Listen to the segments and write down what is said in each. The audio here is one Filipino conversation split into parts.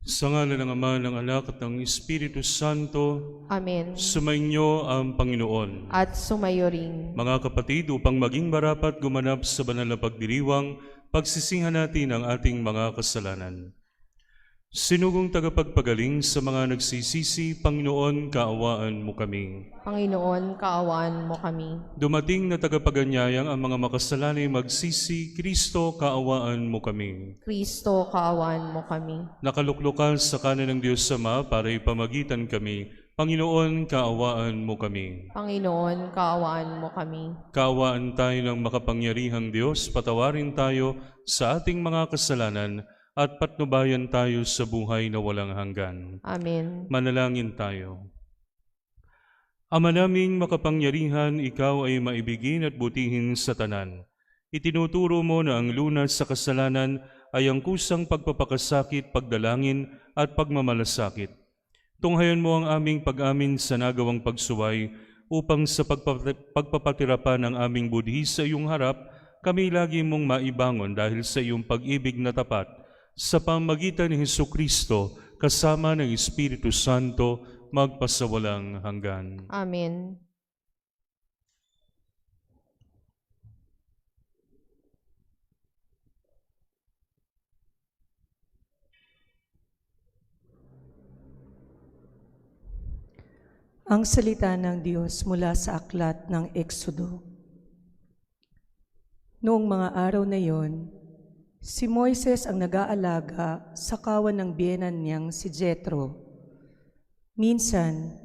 Sa ngalan ng Ama, ng Anak at ng Espiritu Santo, Amen. sumainyo ang Panginoon. At sumayo rin. Mga kapatid, upang maging marapat gumanap sa banal na pagdiriwang, pagsisihan natin ang ating mga kasalanan. Sinugong tagapagpagaling sa mga nagsisisi, Panginoon, kaawaan mo kami. Panginoon, kaawaan mo kami. Dumating na tagapaganyayang ang mga makasalanay magsisi, Kristo, kaawaan mo kami. Kristo, kaawaan mo kami. Nakaluklukan sa kanan ng Diyos Ama para ipamagitan kami, Panginoon, kaawaan mo kami. Panginoon, kaawaan mo kami. Kaawaan tayo ng makapangyarihang Diyos, patawarin tayo sa ating mga kasalanan at patnubayan tayo sa buhay na walang hanggan. Amen. Manalangin tayo. Ama naming makapangyarihan, ikaw ay maibigin at butihin sa tanan. Itinuturo mo na ang lunas sa kasalanan ay ang kusang pagpapakasakit, pagdalangin at pagmamalasakit. Tunghayan mo ang aming pag-amin sa nagawang pagsuway upang sa pagpapatira pa ng aming budhi sa iyong harap, kami lagi mong maibangon dahil sa iyong pag-ibig na tapat sa pamagitan ni Hesukristo kasama ng Espiritu Santo magpasawalang hanggan. Amen. Ang salita ng Diyos mula sa aklat ng Eksodo. Noong mga araw na yon, si Moises ang nag-aalaga sa kawan ng biyenan niyang si Jethro. Minsan,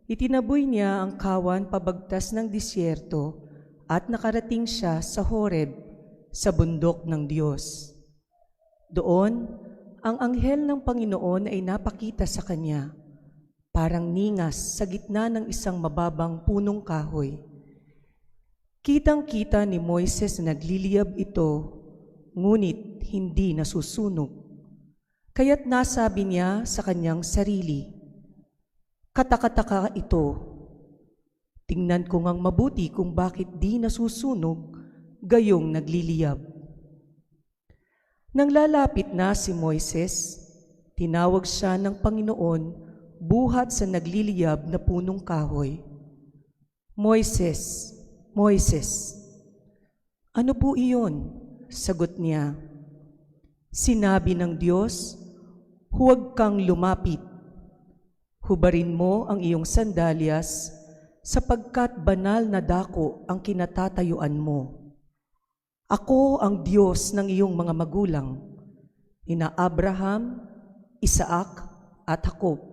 itinaboy niya ang kawan pabagtas ng disyerto at nakarating siya sa Horeb, sa bundok ng Diyos. Doon, ang anghel ng Panginoon ay napakita sa kanya, parang ningas sa gitna ng isang mababang punong kahoy. Kitang-kita ni Moises na nagliliyab ito, ngunit hindi nasusunog. Kaya't nasabi niya sa kanyang sarili, "Katakataka ito. Tingnan ko ngang mabuti kung bakit di nasusunog, gayong nagliliyab." Nang lalapit na si Moises, tinawag siya ng Panginoon buhat sa nagliliyab na punong kahoy. "Moises, Moises." "Ano po iyon?" sagot niya. Sinabi ng Diyos, "Huwag kang lumapit. Hubarin mo ang iyong sandalyas sapagkat banal na dako ang kinatatayuan mo. Ako ang Diyos ng iyong mga magulang, nina Abraham, Isaac at Jacob."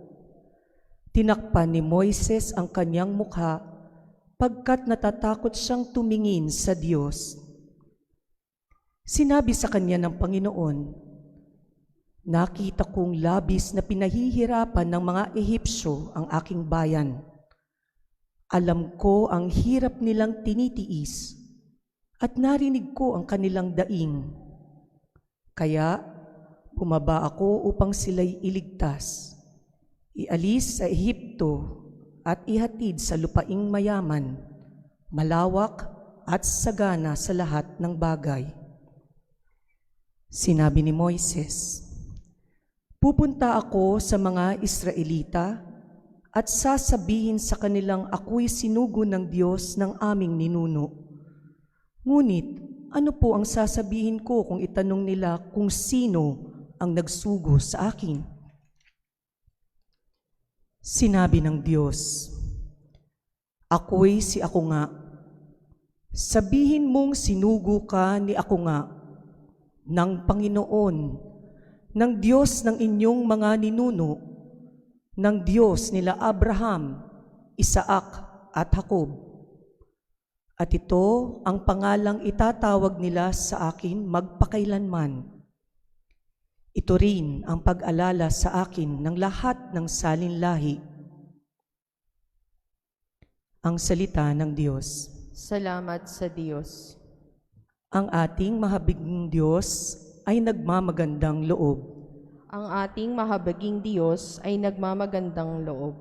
Tinakpan ni Moises ang kanyang mukha pagkat natatakot siyang tumingin sa Diyos. Sinabi sa kanya ng Panginoon, "Nakita kong labis na pinahihirapan ng mga Ehipsyo ang aking bayan. Alam ko ang hirap nilang tinitiis at narinig ko ang kanilang daing. Kaya bumaba ako upang sila'y iligtas. Ialis sa Ehipto at ihatid sa lupaing mayaman, malawak at sagana sa lahat ng bagay." Sinabi ni Moises, "Pupunta ako sa mga Israelita at sasabihin sa kanilang ako'y sinugo ng Diyos ng aming ninuno. Ngunit ano po ang sasabihin ko kung itanong nila kung sino ang nagsugo sa akin?" Sinabi ng Diyos, "Ako'y si Ako Nga. Sabihin mong sinugo ka ni Ako Nga, ng Panginoon, ng Diyos ng inyong mga ninuno, ng Diyos nila Abraham, Isaac at Jacob. At ito ang pangalang itatawag nila sa akin magpakailanman. Ito rin ang pag-alala sa akin ng lahat ng salinlahi." Ang salita ng Diyos. Salamat sa Diyos. Ang ating mahabaging Diyos ay nagmamagandang loob. Ang ating mahabaging Diyos ay nagmamagandang loob.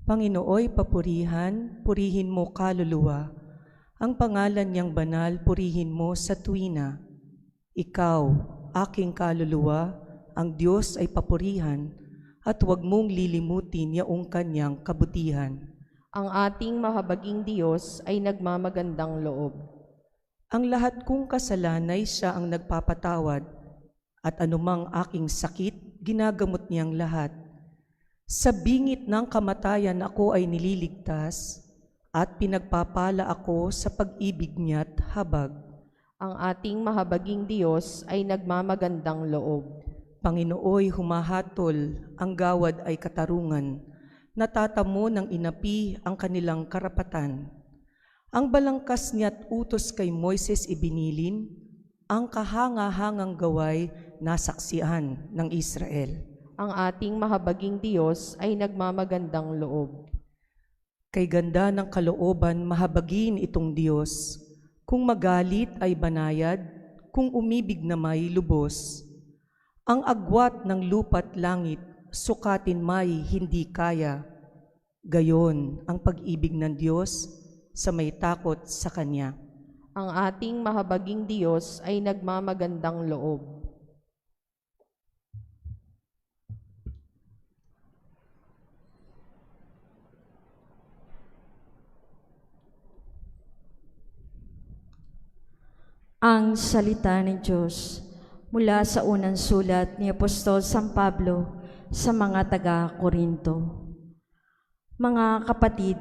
Panginooy papurihan, purihin mo kaluluwa. Ang pangalan niyang banal, purihin mo sa tuwina. Ikaw, aking kaluluwa, ang Diyos ay papurihan at huwag mong lilimutin yaong kanyang kabutihan. Ang ating mahabaging Diyos ay nagmamagandang loob. Ang lahat kong kasalanay siya ang nagpapatawad, at anumang aking sakit, ginagamot niyang lahat. Sa bingit ng kamatayan ako ay nililigtas, at pinagpapala ako sa pag-ibig niya't habag. Ang ating mahabaging Diyos ay nagmamagandang loob. Panginooy humahatol, ang gawad ay katarungan, natatamo ng inapi ang kanilang karapatan. Ang balangkas niya't utos kay Moises ibinilin, ang kahanga-hangang gaway nasaksihan ng Israel. Ang ating mahabaging Diyos ay nagmamagandang loob. Kay ganda ng kalooban mahabagin itong Diyos, kung magalit ay banayad, kung umibig na may lubos. Ang agwat ng lupa't langit, sukatin may hindi kaya. Gayon ang pag-ibig ng Diyos sa may takot sa Kanya. Ang ating mahabaging Diyos ay nagmamagandang loob. Ang salita ng Diyos mula sa unang sulat ni Apostol San Pablo sa mga taga-Korinto. Mga kapatid,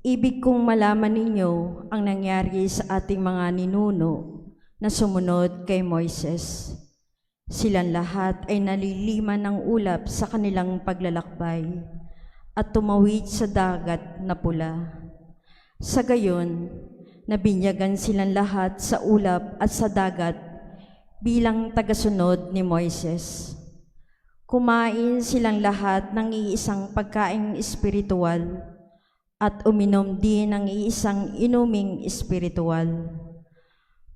ibig kong malaman ninyo ang nangyari sa ating mga ninuno na sumunod kay Moises. Silang lahat ay naliliman ng ulap sa kanilang paglalakbay at tumawid sa dagat na pula. Sa gayon, nabinyagan silang lahat sa ulap at sa dagat bilang tagasunod ni Moises. Kumain silang lahat ng iisang pagkaing espiritual at uminom din ng iisang inuming espiritual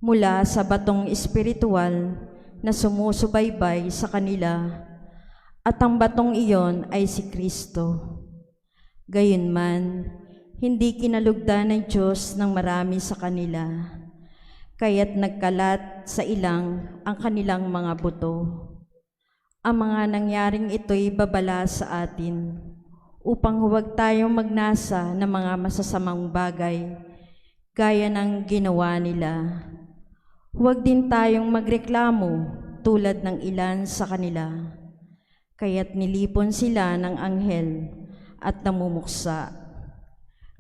mula sa batong espiritual na sumusubaybay sa kanila, at ang batong iyon ay si Kristo. Gayunman, hindi kinalugdan ng Diyos ng marami sa kanila, kaya't nagkalat sa ilang ang kanilang mga buto. Ang mga nangyaring ito'y babala sa atin, upang huwag tayong magnasa ng mga masasamang bagay, gaya ng ginawa nila. Huwag din tayong magreklamo tulad ng ilan sa kanila, kaya't nilipon sila ng anghel at namumuksa.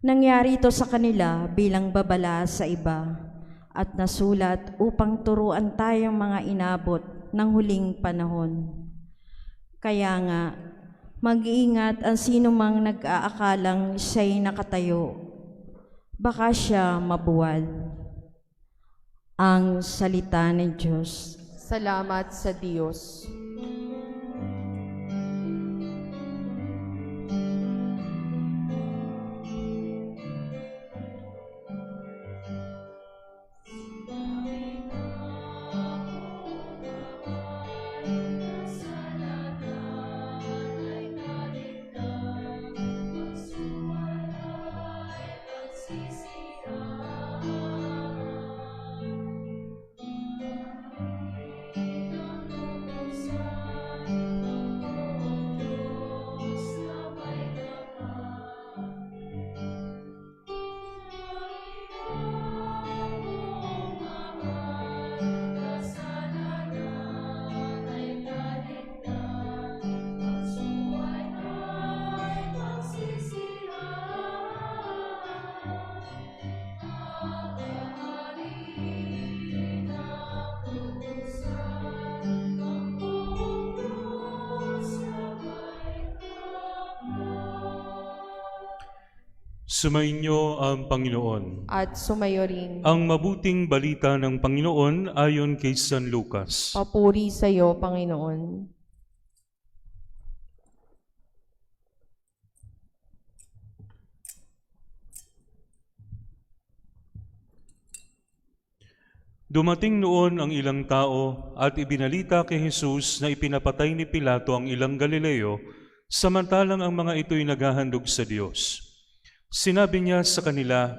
Nangyari ito sa kanila bilang babala sa iba at nasulat upang turuan tayong mga inabot ng huling panahon. Kaya nga, mag-iingat ang sino mang nag-aakalang siya'y nakatayo. Baka siya mabuwal. Ang salita ng Diyos. Salamat sa Diyos. Sumainyo ang Panginoon. At sumayo rin. Ang mabuting balita ng Panginoon ayon kay San Lucas. Papuri sa iyo, Panginoon. Dumating noon ang ilang tao at ibinalita kay Jesus na ipinapatay ni Pilato ang ilang Galileo, samantalang ang mga ito'y naghahandog sa Diyos. Sinabi niya sa kanila,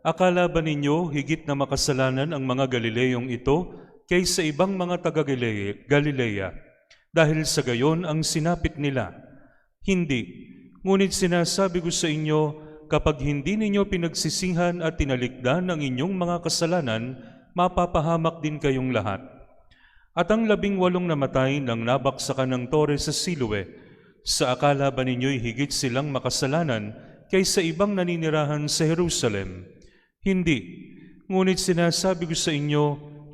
"Akala ba ninyo higit na makasalanan ang mga Galileyong ito kaysa ibang mga taga-Galilea? Dahil sa gayon ang sinapit nila, "Hindi, ngunit sinasabi ko sa inyo, kapag hindi ninyo pinagsisihan at tinalikdan ang inyong mga kasalanan, mapapahamak din kayong lahat." At ang 18 namatay nang nabaksakan ng tore sa Siloe, sa akala ba ninyo'y higit silang makasalanan kaysa ibang naninirahan sa Jerusalem? Hindi, ngunit sinasabi ko sa inyo,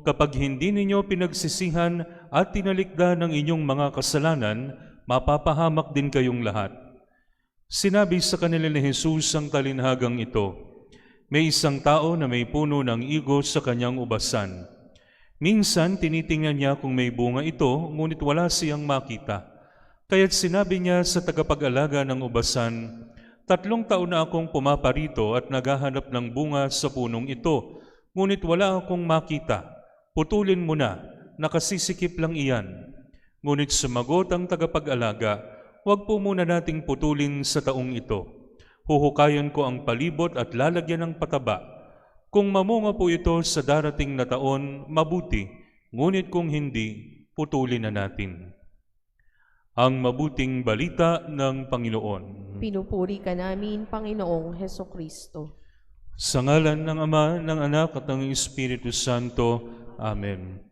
kapag hindi ninyo pinagsisihan at tinalikdan ang inyong mga kasalanan, mapapahamak din kayong lahat. Sinabi sa kanila ni Jesus ang talinhagang ito, "May isang tao na may puno ng igo sa kanyang ubasan. Minsan tinitingnan niya kung may bunga ito, ngunit wala siyang makita. Kaya't sinabi niya sa tagapag-alaga ng ubasan, 3 taon na akong pumaparito at naghahanap ng bunga sa punong ito, ngunit wala akong makita. Putulin mo na, nakasisikip lang iyan." Ngunit sumagot ang tagapag-alaga, "Huwag po muna nating putulin sa taong ito. Huhukayan ko ang palibot at lalagyan ng pataba. Kung mamunga po ito sa darating na taon, mabuti, ngunit kung hindi, putulin na natin." Ang mabuting balita ng Panginoon. Pinupuri ka namin, Panginoong Hesukristo. Sa ngalan ng Ama, ng Anak at ng Espiritu Santo. Amen.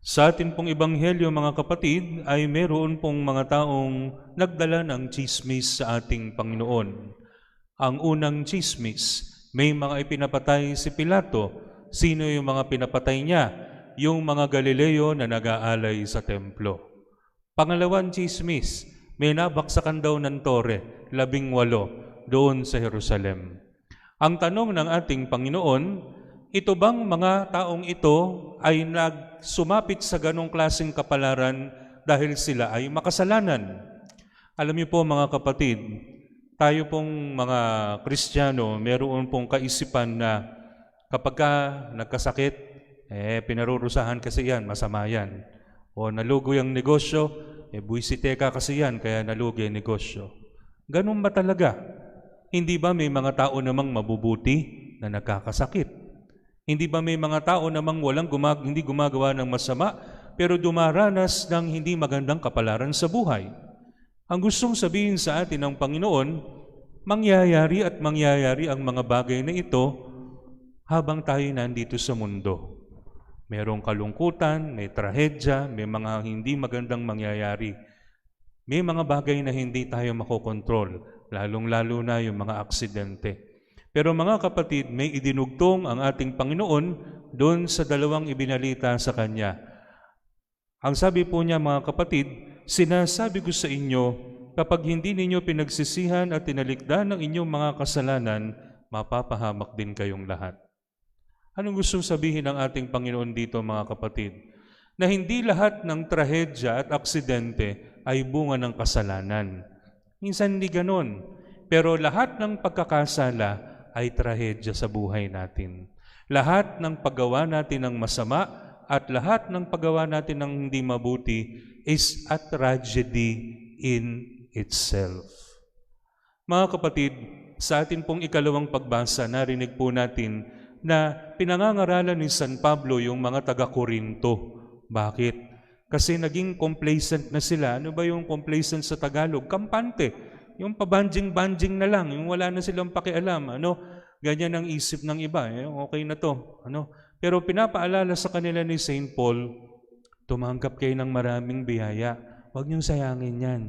Sa atin pong ebanghelyo, mga kapatid, ay meron pong mga taong nagdala ng tsismis sa ating Panginoon. Ang unang tsismis, may mga ipinapatay si Pilato. Sino yung mga pinapatay niya? Yung mga Galileo na nag-aalay sa templo. Pangalawang tsismis, may nabaksakan daw ng tore, 18, doon sa Jerusalem. Ang tanong ng ating Panginoon, ito bang mga taong ito ay nagsumapit sa ganong klaseng kapalaran dahil sila ay makasalanan? Alam niyo po, mga kapatid, tayo pong mga Kristiyano, meron pong kaisipan na kapag ka nagkasakit, pinarurusahan kasi yan, masama yan. O nalugoy ang negosyo, buwisite ka kasi yan, kaya nalugoy ang negosyo. Ganun ba talaga? Hindi ba may mga tao namang mabubuti na nagkakasakit? Hindi ba may mga tao namang hindi gumagawa ng masama, pero dumaranas ng hindi magandang kapalaran sa buhay? Ang gustong sabihin sa atin ng Panginoon, mangyayari at mangyayari ang mga bagay na ito habang tayo nandito sa mundo. Merong kalungkutan, may trahedya, may mga hindi magandang mangyayari. May mga bagay na hindi tayo makokontrol, lalong-lalo na yung mga aksidente. Pero mga kapatid, may idinugtong ang ating Panginoon doon sa 2 ibinalita sa Kanya. Ang sabi po niya, mga kapatid, "Sinasabi ko sa inyo, kapag hindi ninyo pinagsisihan at tinalikdan ang inyong mga kasalanan, mapapahamak din kayong lahat." Anong gustong sabihin ng ating Panginoon dito, mga kapatid? Na hindi lahat ng trahedya at aksidente ay bunga ng kasalanan. Minsan hindi ganon. Pero lahat ng pagkakasala ay trahedya sa buhay natin. Lahat ng paggawa natin ng masama at lahat ng paggawa natin ng hindi mabuti is a tragedy in itself. Mga kapatid, sa atin pong ikalawang pagbasa, narinig po natin na pinangangaralan ni San Pablo yung mga taga-Korinto. Bakit? Kasi naging complacent na sila. Ano ba yung complacent sa Tagalog? Kampante. Yung pabanjing-banjing na lang, yung wala na silang pakialam. Ganyan ang isip ng iba. Okay na to. Pero pinapaalala sa kanila ni St. Paul, tumanggap kayo ng maraming biyaya. Huwag niyong sayangin yan.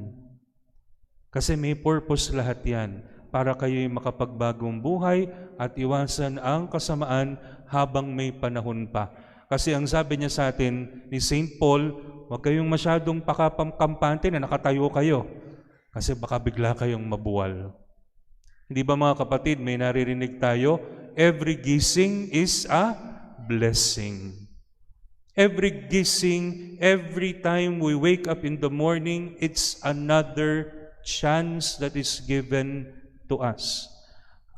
Kasi may purpose lahat yan para kayo'y makapagbagong buhay at iwasan ang kasamaan habang may panahon pa. Kasi ang sabi niya sa atin ni St. Paul, huwag kayong masyadong pakakampante na nakatayo kayo. Kasi baka bigla kayong mabuwal. Hindi ba, mga kapatid, may naririnig tayo? Every gising is a blessing. Every gising, every time we wake up in the morning, it's another chance that is given to us.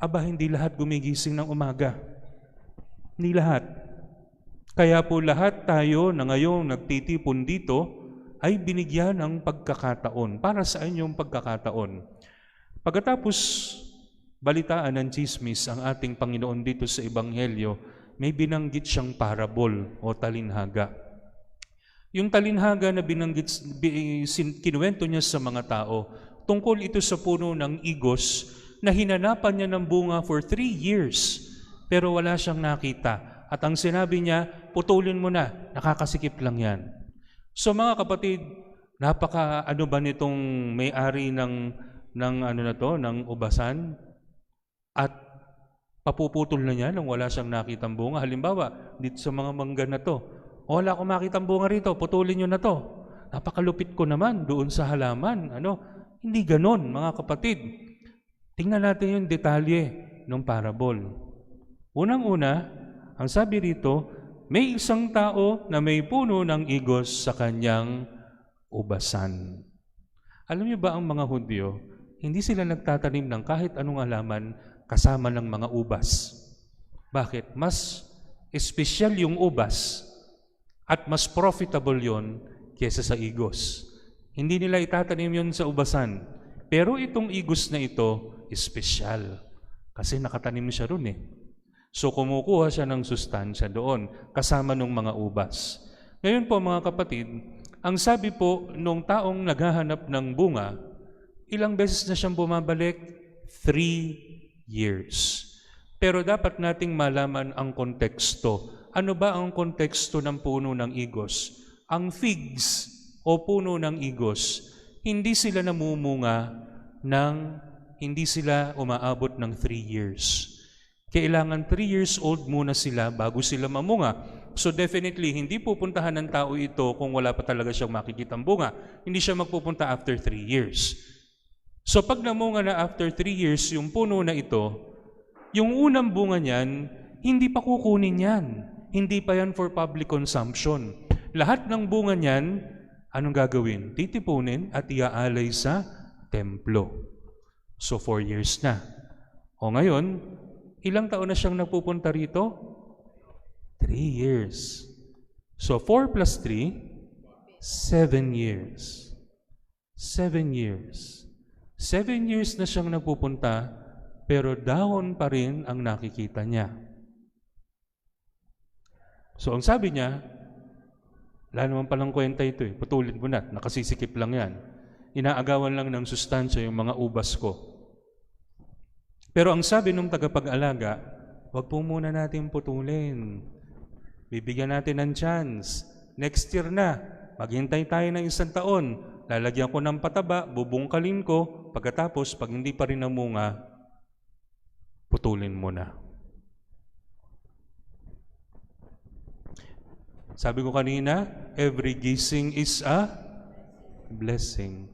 Aba, hindi lahat gumigising ng umaga. Hindi lahat. Kaya po lahat tayo na ngayong nagtitipon dito ay binigyan ng pagkakataon. Para sa inyong pagkakataon. Pagkatapos balitaan ng tsismis ang ating Panginoon dito sa Ebanghelyo, may binanggit siyang parabol o talinhaga. Yung talinhaga na kinuwento niya sa mga tao, tungkol ito sa puno ng igos na hinanapan niya ng bunga for 3 years, pero wala siyang nakita. At ang sinabi niya, putulin mo na, nakakasikip lang yan. So mga kapatid, ano ba nitong may-ari ng ubasan? At papuputol na niya nang wala siyang nakitang bunga. Halimbawa, dito sa mga mangga na to, wala akong makitang bunga rito, putulin niyo na to. Napakalupit ko naman doon sa halaman. Hindi ganon, mga kapatid. Tingnan natin yung detalye ng parable. Unang-una, ang sabi rito, may isang tao na may puno ng igos sa kanyang ubasan. Alam niyo ba ang mga Hudyo, hindi sila nagtatanim ng kahit anong halaman kasama ng mga ubas. Bakit? Mas espesyal yung ubas at mas profitable yon kesa sa igos. Hindi nila itatanim yon sa ubasan. Pero itong igos na ito, espesyal. Kasi nakatanim siya ron So kumukuha siya ng sustansya doon, kasama ng mga ubas. Ngayon po mga kapatid, ang sabi po nung taong naghahanap ng bunga, ilang beses na siyang bumabalik? 3 years. Pero dapat nating malaman ang konteksto. Ano ba ang konteksto ng puno ng igos? Ang figs o puno ng igos, hindi sila namumunga hindi sila umaabot ng 3 years. Kailangan 3 years old muna sila bago sila mamunga. So definitely, hindi pupuntahan ng tao ito kung wala pa talaga siyang makikitang bunga. Hindi siya magpupunta after 3 years. So pag namunga na after 3 years, yung puno na ito, yung unang bunga niyan, hindi pa kukunin yan. Hindi pa yan for public consumption. Lahat ng bunga niyan, anong gagawin? Titipunin at iaalay sa templo. So 4 years na. O ngayon, ilang taon na siyang nagpupunta rito? 3 years. So 4 plus 3, 7 years. 7 years. 7 years na siyang nagpupunta, pero dahon pa rin ang nakikita niya. So ang sabi niya, wala naman palang kwenta ito putulin mo na, nakasisikip lang yan. Inaagawan lang ng sustansya yung mga ubas ko. Pero ang sabi ng tagapag-alaga, wag po muna natin putulin. Bibigyan natin ng chance. Next year na, maghintay tayo ng 1 taon. Lalagyan ko ng pataba, bubungkalin ko. Pagkatapos, pag hindi pa rin namunga, putulin mo na. Sabi ko kanina, every gising is a blessing.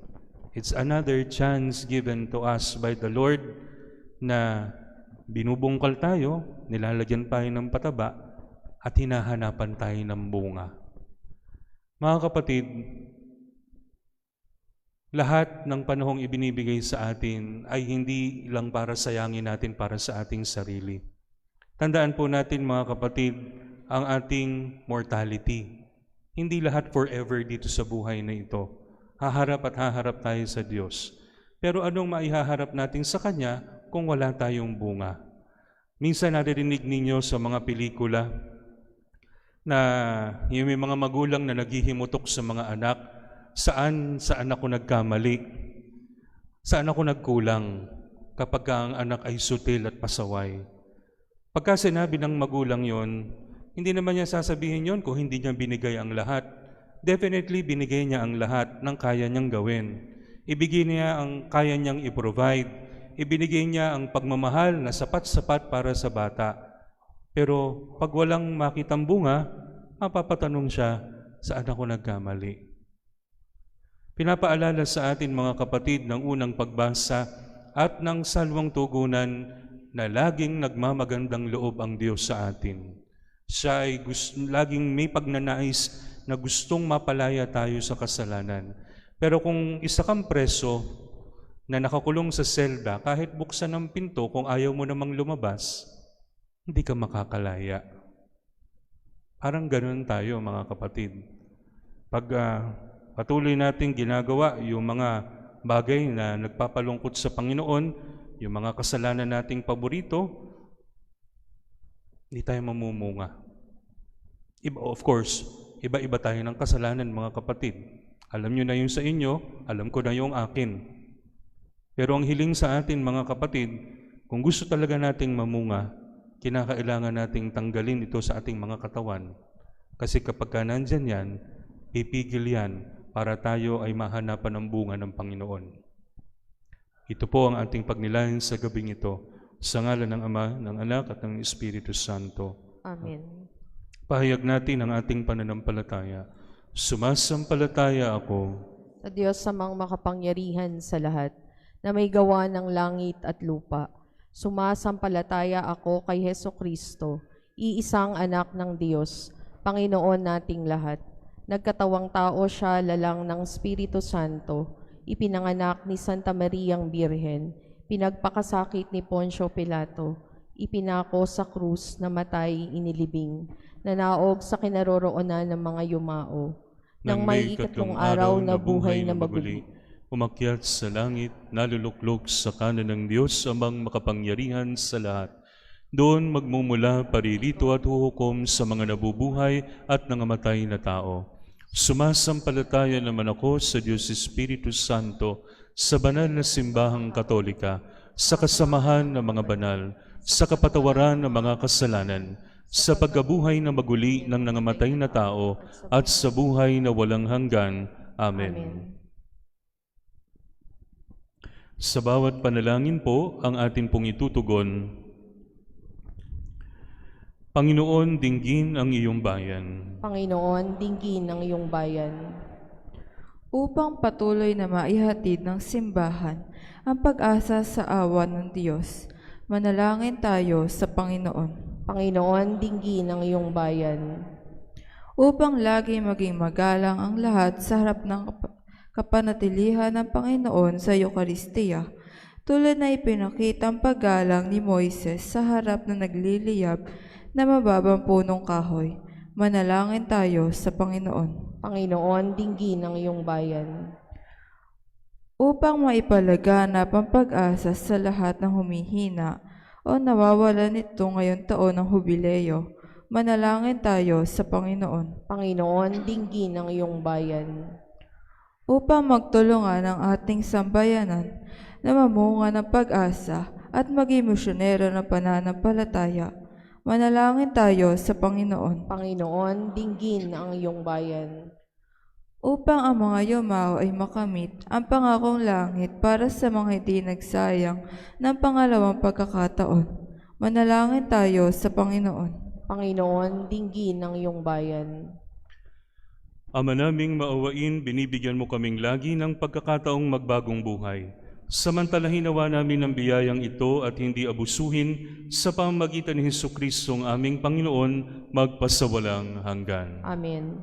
It's another chance given to us by the Lord na binubungkal tayo, nilalagyan tayo ng pataba, at hinahanapan tayo ng bunga. Mga kapatid, lahat ng panahong ibinibigay sa atin ay hindi lang para sayangin natin para sa ating sarili. Tandaan po natin mga kapatid, ang ating mortality. Hindi lahat forever dito sa buhay na ito. Haharap at haharap tayo sa Diyos. Pero anong maihaharap natin sa Kanya kung wala tayong bunga? Minsan naririnig ninyo sa mga pelikula na yung may mga magulang na naghihimutok sa mga anak, saan ako nagkamali? Saan ako nagkulang kapag ang anak ay sutil at pasaway? Pagka sinabi ng magulang yon, hindi naman niya sasabihin yon kung hindi niya binigay ang lahat. Definitely, binigay niya ang lahat ng kaya niyang gawin. Ibigay niya ang kaya niyang i-provide. Ibinigay niya ang pagmamahal na sapat-sapat para sa bata. Pero pag walang makitang bunga, mapapatanong siya, saan ako nagkamali? Pinapaalala sa atin mga kapatid ng unang pagbasa at ng salwang tugunan na laging nagmamagandang loob ang Diyos sa atin. Siya ay laging may pagnanais na gustong mapalaya tayo sa kasalanan. Pero kung isa kang preso na nakakulong sa selda, kahit buksan ang pinto, kung ayaw mo namang lumabas, hindi ka makakalaya. Parang ganun tayo mga kapatid. Pag patuloy natin ginagawa yung mga bagay na nagpapalungkot sa Panginoon, yung mga kasalanan nating paborito, hindi tayo mamumunga. Of course, Iba-iba tayo ng kasalanan, mga kapatid. Alam nyo na yung sa inyo, alam ko na yung akin. Pero ang hiling sa atin, mga kapatid, kung gusto talaga nating mamunga, kinakailangan nating tanggalin ito sa ating mga katawan. Kasi kapag ka nandyan yan, pipigil yan para tayo ay mahanapan ng bunga ng Panginoon. Ito po ang ating pagnilayan sa gabing ito, sa ngalan ng Ama, ng Anak at ng Espiritu Santo. Amen. Pahayag natin ang ating pananampalataya. Sumasampalataya ako Sa Diyos samang makapangyarihan sa lahat, na may gawa ng langit at lupa. Sumasampalataya ako kay Heso Kristo, iisang anak ng Diyos, Panginoon nating lahat. Nagkatawang tao siya lalang ng Espiritu Santo, ipinanganak ni Santa Mariang Birhen, pinagpakasakit ni Poncio Pilato, ipinako sa krus, namatay, inilibing, nanaog sa kinaroroonan ng mga yumao. Nang may ikatlong araw na buhay na maguli, umakyat sa langit, naluluklok sa kanan ng Diyos amang makapangyarihan sa lahat. Doon magmumula paririto at huhukom sa mga nabubuhay at nangamatay na tao. Sumasampalataya naman ako sa Diyos Espiritu Santo, sa banal na simbahang katolika, sa kasamahan ng mga banal, sa kapatawaran ng mga kasalanan, sa pagkabuhay na maguli ng nangamatay na tao, at sa buhay na walang hanggan. Amen. Amen. Sa bawat panalangin po, ang atin pong itutugon, Panginoon, dinggin ang iyong bayan. Panginoon, dinggin ang iyong bayan. Upang patuloy na maihatid ng simbahan ang pag-asa sa awa ng Diyos, manalangin tayo sa Panginoon. Panginoon, dinggin ang iyong bayan. Upang lagi maging magalang ang lahat sa harap ng kapanatilihan ng Panginoon sa Eukaristiya, tulad na ipinakita ang paggalang ni Moises sa harap na nagliliyab na mababang punong kahoy. Manalangin tayo sa Panginoon. Panginoon, dinggin ang iyong bayan. Upang maipalaganap ang pag-asa sa lahat ng humihina o nawawala nito ngayong taon ng hubileyo, manalangin tayo sa Panginoon. Panginoon, dinggin ang iyong bayan. Upang magtulungan ang ating sambayanan na mamunga ng pag-asa at maging misyonero ng pananampalataya, manalangin tayo sa Panginoon. Panginoon, dinggin ang iyong bayan. Upang ang mga yumao ay makamit ang pangakong langit para sa mga hindi nagsayang ng pangalawang pagkakataon, manalangin tayo sa Panginoon. Panginoon, dinggin ang iyong bayan. Ama naming maawain, binibigyan mo kaming lagi ng pagkakataong magbagong buhay. Samantalahin nawa namin ang biyayang ito at hindi abusuhin sa pamamagitan ni Jesucristo ang aming Panginoon, magpasawalang hanggan. Amen.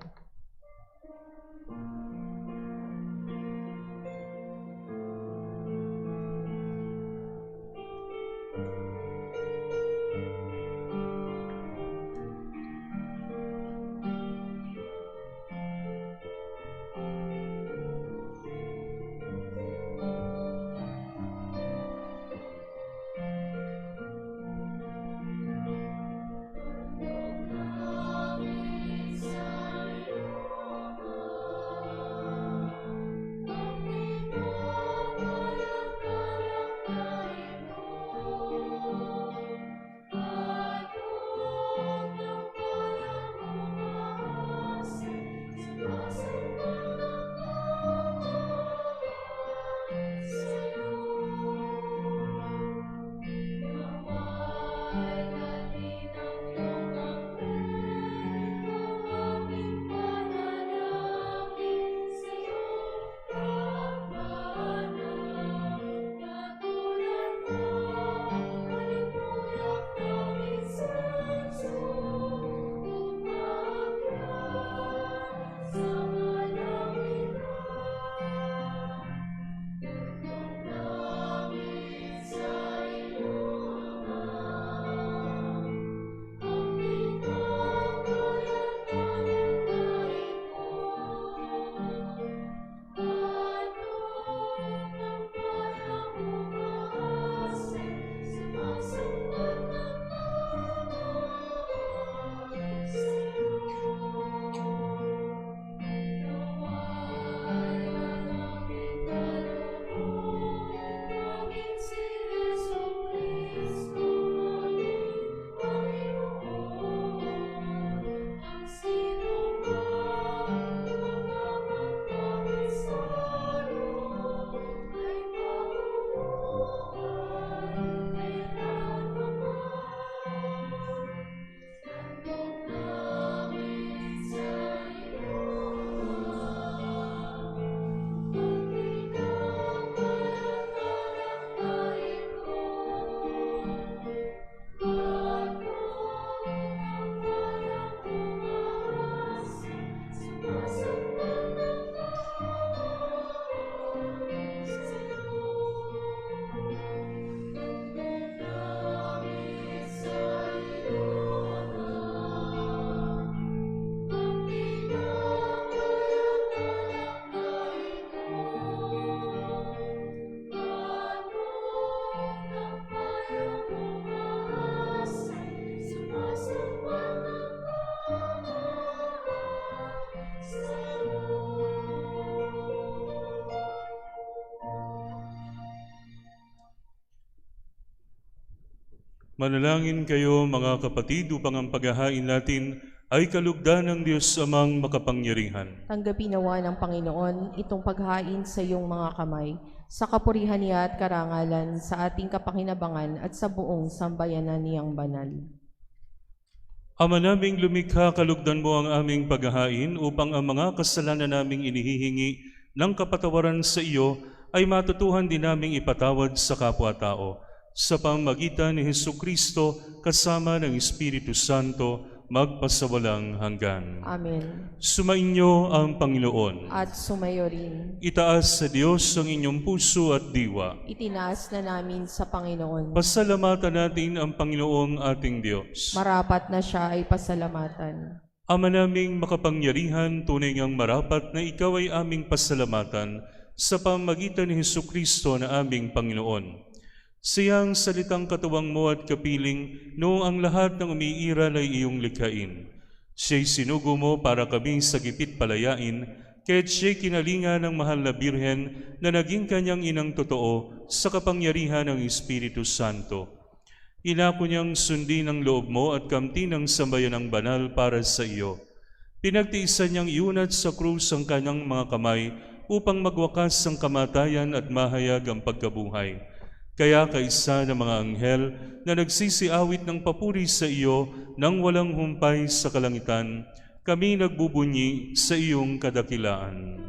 Manalangin kayo mga kapatid upang ang paghahain natin ay kalugdan ng Diyos amang makapangyarihan. Tanggapin nawa ng Panginoon itong paghain sa iyong mga kamay, sa kapurihan niya at karangalan, sa ating kapakinabangan at sa buong sambayanan niyang banal. Ama naming lumikha, kalugdan mo ang aming paghahain upang ang mga kasalanan naming inihihingi ng kapatawaran sa iyo ay matutuhan din naming ipatawad sa kapwa-tao. Sa pamamagitan ni Hesukristo kasama ng Espiritu Santo, magpasawalang hanggan. Amen. Sumainyo ang Panginoon. At sumayo rin. Itaas sa Diyos ang inyong puso at diwa. Itinaas na namin sa Panginoon. Pasalamatan natin ang Panginoong ating Diyos. Marapat na siya ay pasalamatan. Ama naming makapangyarihan, tunay ngang marapat na ikaw ay aming pasalamatan sa pamamagitan ni Hesukristo na aming Panginoon. Siyang salitang katuwang mo at kapiling noong ang lahat ng umiiral ay iyong likhain. Siya'y sinugo mo para kami sa gipit palayain, kaya't siya'y kinalinga ng mahal na Birhen na naging kanyang inang totoo sa kapangyarihan ng Espiritu Santo. Inako niyang sundin ang loob mo at kamtin ng sambayanang banal para sa iyo. Pinagtiisan niyang iunat sa krus ang kanyang mga kamay upang magwakas ang kamatayan at mahayag ang pagkabuhay. Kaya kaisa ng mga anghel na nagsisiawit ng papuri sa iyo nang walang humpay sa kalangitan, kami nagbubunyi sa iyong kadakilaan.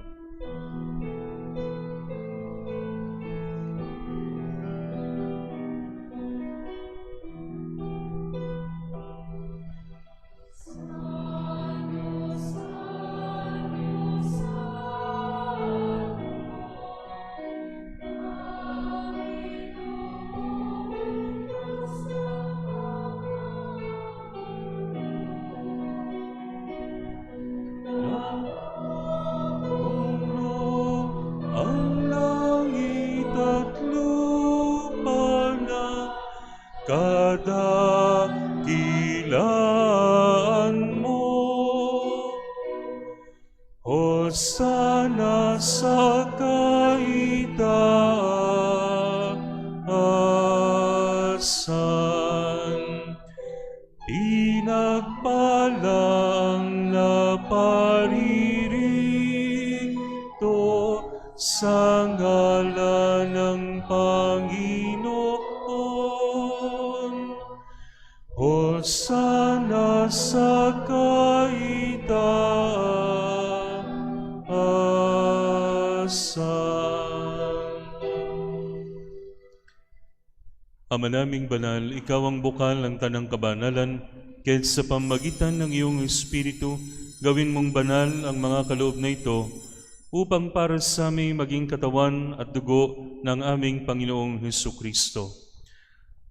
Ang langit at lupa na kadakilaan mo. Hosana sa kaitaasan. Pinagpalang na paririto sa ngalan ng Panginoon. Hosana sa kaitaasan. Ama naming banal, ikaw ang bukal ng tanang kabanalan, kahit sa pamagitan ng iyong Espiritu, gawin mong banal ang mga kaloob na ito, upang para sa aming maging katawan at dugo ng aming Panginoong Hesukristo.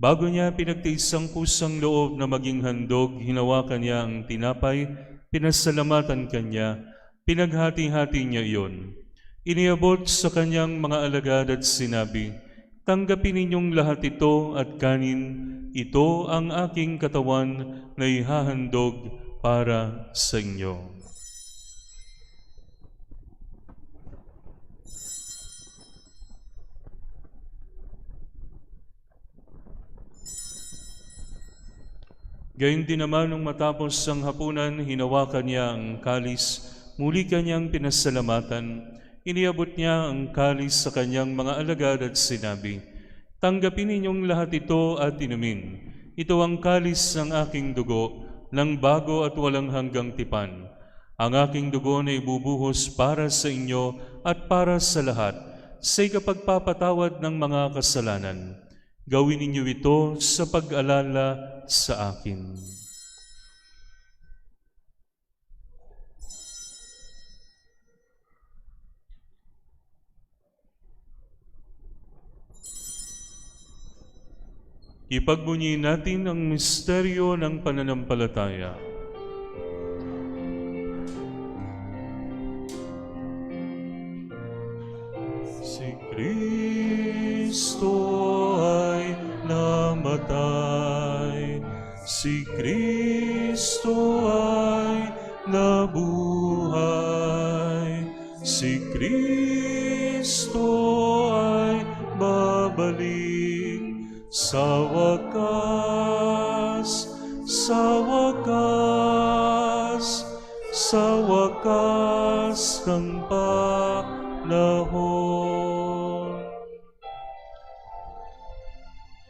Bago niya pinagtiis ang kusang loob na maging handog, hinawakan niya ang tinapay, pinasalamatan kanya, pinaghati-hati niya iyon. Iniabot sa kanyang mga alagad at sinabi, "Tanggapin ninyong lahat ito at kanin, ito ang aking katawan na ihahandog para sa inyo." Gayun din naman nung matapos ang hapunan, hinawakan niya ang kalis, muli kanyang pinasalamatan, iniabot niya ang kalis sa kanyang mga alagad at sinabi, "Tanggapin ninyong lahat ito at inumin. Ito ang kalis ng aking dugo, ng bago at walang hanggang tipan. Ang aking dugo na ibubuhos para sa inyo at para sa lahat, sa ikapagpapatawad ng mga kasalanan. Gawin ninyo ito sa pag-alala sa akin." Ipagbunyi natin ang misteryo ng pananampalataya. Si Kristo ay namatay, si Kristo ay nabuhay, si Kristo ay babalik, Sa wakas, sa wakas, sa wakas ng panahon.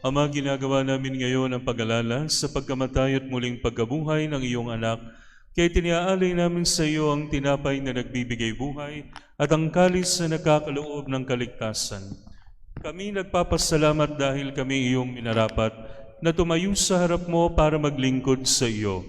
Ama, ginagawa namin ngayon ang pag-alala sa pagkamatay at muling pagkabuhay ng iyong anak, kaya tiniaalay namin sa iyo ang tinapay na nagbibigay buhay at ang kalis na nagkakaloob ng kaligtasan. Kami nagpapasalamat dahil kami iyong minarapat na tumayo sa harap mo para maglingkod sa iyo.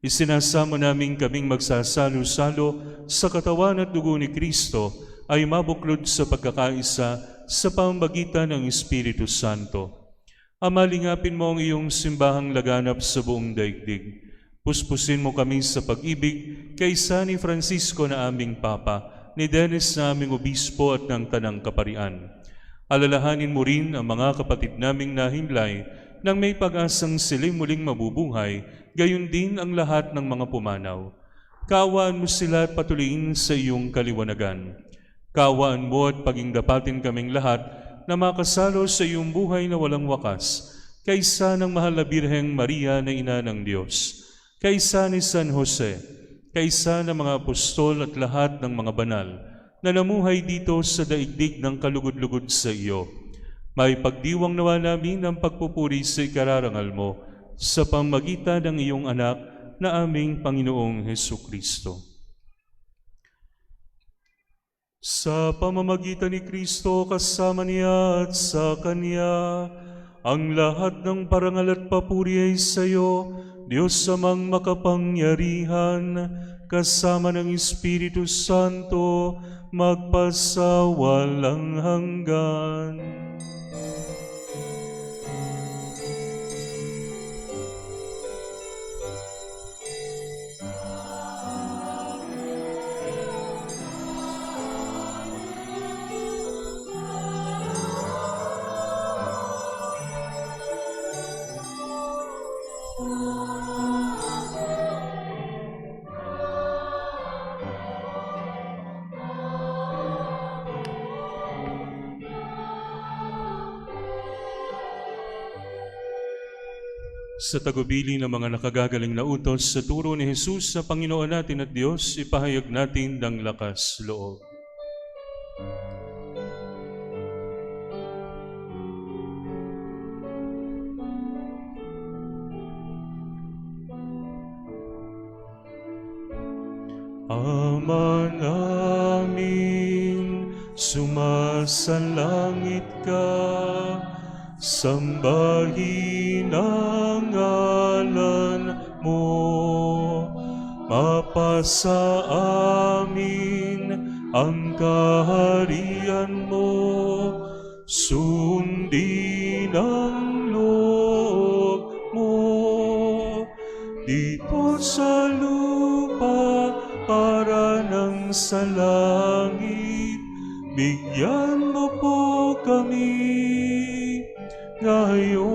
Isinasamo namin kaming magsasalo-salo sa katawan at dugo ni Kristo ay mabuklod sa pagkakaisa sa pamamagitan ng Espiritu Santo. Ama, lingapin mo ang iyong simbahang laganap sa buong daigdig. Puspusin mo kami sa pag-ibig kaysa ni Francisco na aming Papa, ni Dennis na aming Obispo at ng Tanang Kaparian. Alalahanin mo rin ang mga kapatid naming nahimlay nang may pag-asang sila muling mabubuhay, gayon din ang lahat ng mga pumanaw. Kaawaan mo sila at patuloyin sa iyong kaliwanagan. Kaawaan mo at pagingdapatin kaming lahat na makasalo sa iyong buhay na walang wakas, kaysa ng mahal na Birheng Maria na Ina ng Diyos, kaysa ni San Jose, kaysa ng mga apostol at lahat ng mga banal, na namuhay dito sa daigdig ng kalugod-lugod sa iyo. May pagdiwang nawa namin ang pagpupuri sa ikararangal mo sa pamamagitan ng iyong anak na aming Panginoong Hesukristo. Sa pamamagitan ni Kristo kasama niya at sa Kanya, ang lahat ng parangal at papuri ay sa iyo, Diyos amang makapangyarihan, kasama ng Espiritu Santo, magpasawalang hanggan. Sa tagubili ng mga nakagagaling na utos sa turo ni Jesus sa Panginoon natin at Diyos, ipahayag natin ng lakas loob. Ama namin, sumasalangit ka, sambahin ang ngalan mo, mapasa amin ang kaharian mo, sundin ang loob mo, dito sa lupa para ng sa langit. Bigyan mo po kami ngayon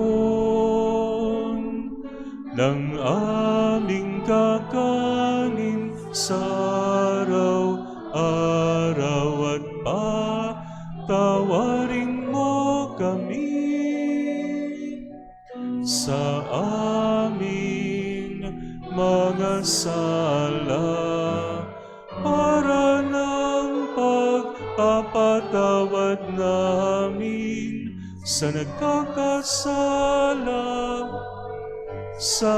ng aming kakanin sa araw-araw at patawarin mo kami sa amin mga sala para ng pagpapatawad namin sa nagkakasala sa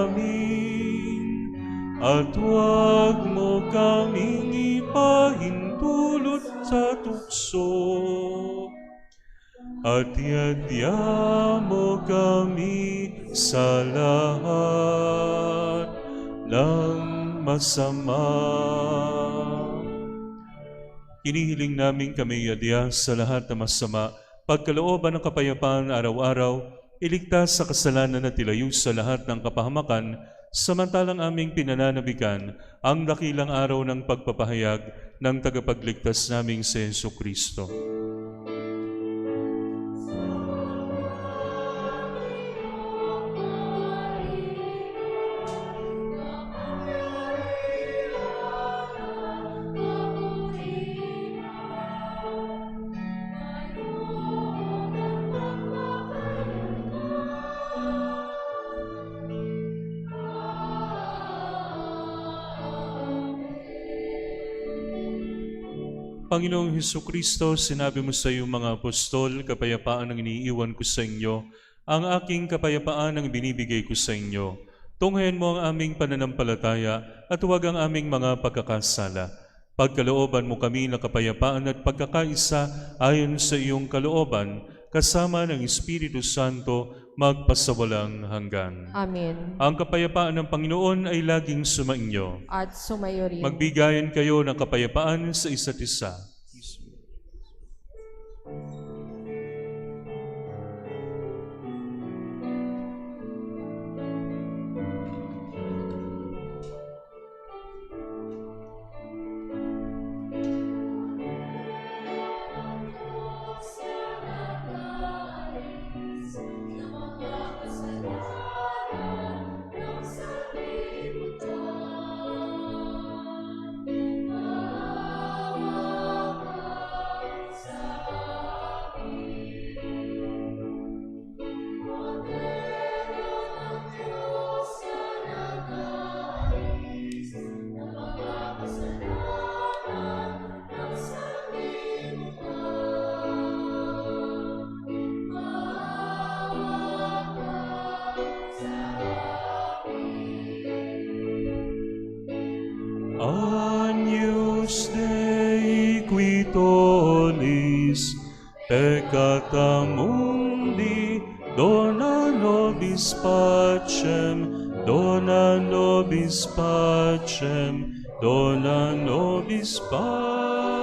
amin, at huwag mo kaming ipahintulot sa tukso, at iadya mo kami sa lahat ng masama. Hinihiling namin kami iadya sa lahat ng masama, pagkalooban ng kapayapaan araw-araw, iligtas sa kasalanan at ilayo sa lahat ng kapahamakan, samantalang aming pinananabikan ang dakilang araw ng pagpapahayag ng tagapagligtas naming si Jesucristo. Panginoong Hesukristo, sinabi mo sa iyong mga apostol, kapayapaan ang iniiwan ko sa inyo, ang aking kapayapaan ang binibigay ko sa inyo. Tunghayan mo ang aming pananampalataya at huwag ang aming mga pagkakasala. Pagkalooban mo kami ng kapayapaan at pagkakaisa ayon sa iyong kalooban, kasama ng Espiritu Santo, magpasawalang hanggan. Amen. Ang kapayapaan ng Panginoon ay laging sumainyo. At sumayo rin. Magbigayan kayo ng kapayapaan sa isa't isa. Agnus Dei qui tollis peccata mundi, dona nobis pacem, dona nobis pacem, dona nobis pacem.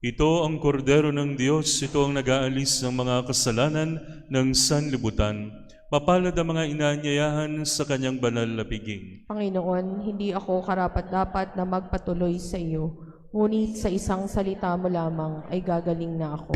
Ito ang kordero ng Diyos, ito ang nag-aalis ng mga kasalanan ng sanlibutan. Mapalad ang mga inaanyayahan sa kanyang banal na piging. Panginoon, hindi ako karapat-dapat na magpatuloy sa iyo, ngunit sa isang salita mo lamang ay gagaling na ako.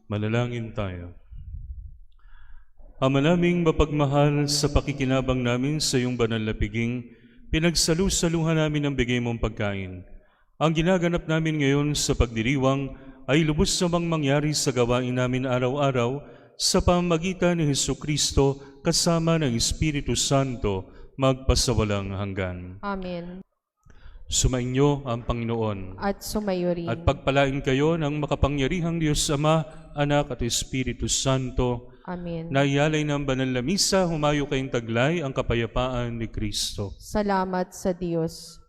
Manalangin tayo. Ama naming mapagmahal, sa pakikinabang namin sa iyong banal na piging, pinagsalu-saluhan namin ang bigay mong pagkain. Ang ginaganap namin ngayon sa pagdiriwang ay lubos namang mangyari sa gawain namin araw-araw sa pamamagitan ni Hesukristo kasama ng Espiritu Santo magpasawalang hanggan. Amen. Sumainyo ang Panginoon At sumayo rin. at pagpalain kayo ng makapangyarihang Diyos Ama, Anak at Espiritu Santo. Amen. Naiyalay ng banal na misa, humayo kayong taglay ang kapayapaan ni Kristo. Salamat sa Diyos.